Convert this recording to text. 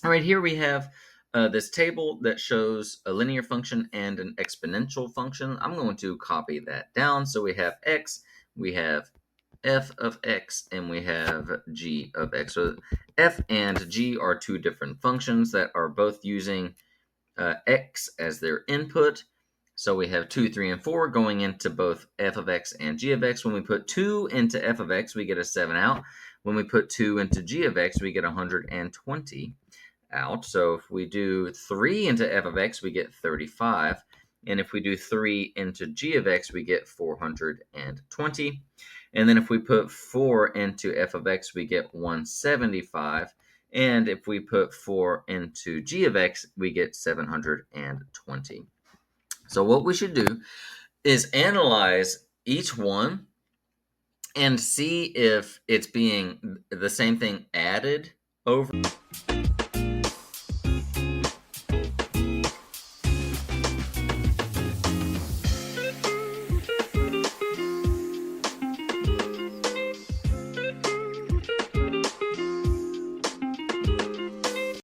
All right, here we have this table that shows a linear function and an exponential function. I'm going to copy that down. So we have x, we have f of x, and we have g of x. So f and g are two different functions that are both using x as their input. So we have 2, 3, and 4 going into both f of x and g of x. When we put 2 into f of x, we get a 7 out. When we put 2 into g of x, we get 120 out. So if we do 3 into f of x, we get 35. And if we do 3 into g of x, we get 420. And then if we put 4 into f of x, we get 175. And if we put 4 into g of x, we get 720. So what we should do is analyze each one and see if it's being the same thing added over